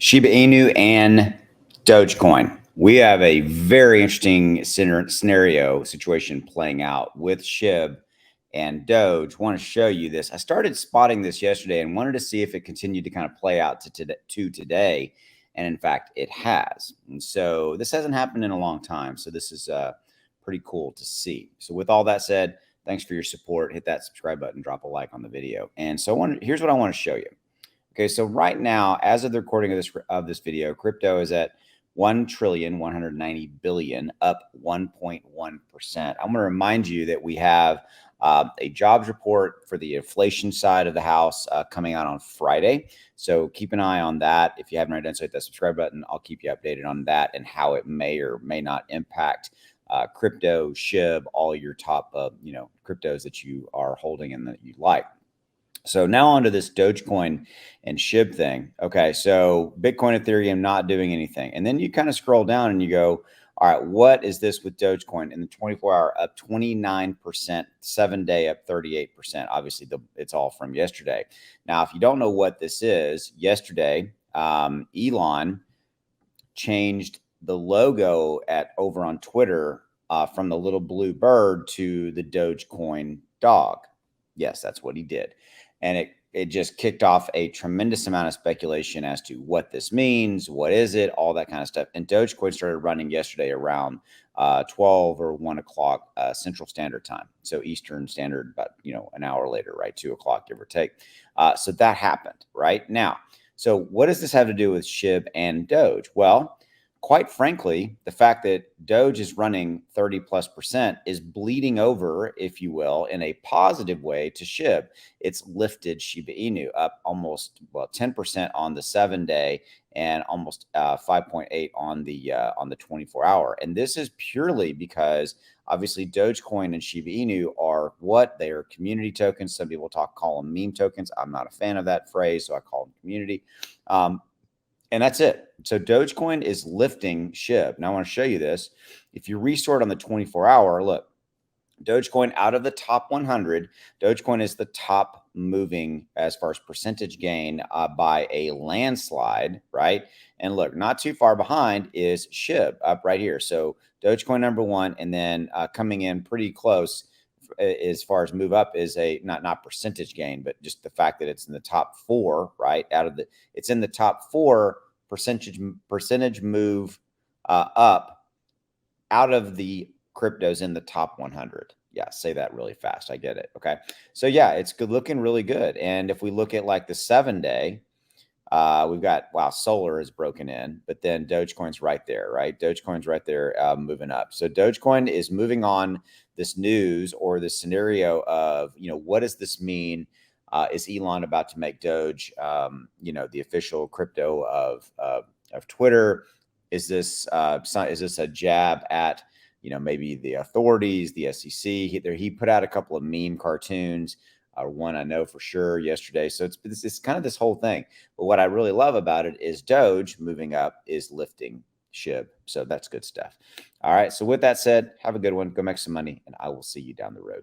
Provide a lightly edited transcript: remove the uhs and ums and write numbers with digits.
Shiba Inu and DOGECOIN. We have a very interesting situation playing out with SHIB and Doge. I want to show you this. I started spotting this yesterday and wanted to see if it continued to kind of play out to today. And in fact, it has. And so this hasn't happened in a long time. So this is pretty cool to see. So with all that said, thanks for your support. Hit that subscribe button, drop a like on the video. And so here's what I want to show you. Okay, so right now, as of the recording of this video, crypto is at 1,190,000,000,000, up 1.1%. I'm going to remind you that we have a jobs report for the inflation side of the house coming out on Friday. So keep an eye on that. If you haven't already done so, hit that subscribe button. I'll keep you updated on that and how it may or may not impact crypto, SHIB, all your top cryptos that you are holding and that you like. So now onto this Dogecoin and SHIB thing. Okay, so Bitcoin, Ethereum not doing anything. And then you kind of scroll down and you go, all right, what is this with Dogecoin? In the 24-hour, up 29%, 7-day up 38%. Obviously, it's all from yesterday. Now, if you don't know what this is, yesterday, Elon changed the logo over on Twitter from the little blue bird to the Dogecoin dog. Yes, that's what he did. And it just kicked off a tremendous amount of speculation as to what this means, what is it, all that kind of stuff. And Dogecoin started running yesterday around 12 or 1 o'clock Central Standard Time. So Eastern Standard, about an hour later, right? 2 o'clock, give or take. So that happened right now. So what does this have to do with SHIB and Doge? Well, quite frankly, the fact that Doge is running 30+% is bleeding over, if you will, in a positive way to SHIB. It's lifted Shiba Inu up almost 10% on the 7-day and almost 5.8 on the 24-hour. And this is purely because obviously Dogecoin and Shiba Inu are what they are, community tokens. Some people call them meme tokens. I'm not a fan of that phrase, so I call them community. And that's it. So Dogecoin is lifting SHIB. Now I want to show you this. If you resort on the 24-hour, look, Dogecoin out of the top 100, Dogecoin is the top moving as far as percentage gain by a landslide, right? And look, not too far behind is SHIB up right here. So Dogecoin number one, and then coming in pretty close as far as move up is a not percentage gain, but just the fact that it's in the top 4, right? It's in the top 4 percentage move up out of the cryptos in the top 100. Yeah, say that really fast. I get it. Okay. So yeah, it's good looking, really good. And if we look at like the 7-day, we've got, wow, Solar is broken in, but then Dogecoin's right there, right? Dogecoin's right there moving up. So Dogecoin is moving on this news or this scenario of, what does this mean? Is Elon about to make Doge, the official crypto of Twitter? Is this a jab at, maybe the authorities, the SEC? He put out a couple of meme cartoons. One I know for sure yesterday. So it's kind of this whole thing. But what I really love about it is Doge moving up is lifting SHIB. So that's good stuff. All right. So with that said, have a good one. Go make some money, and I will see you down the road.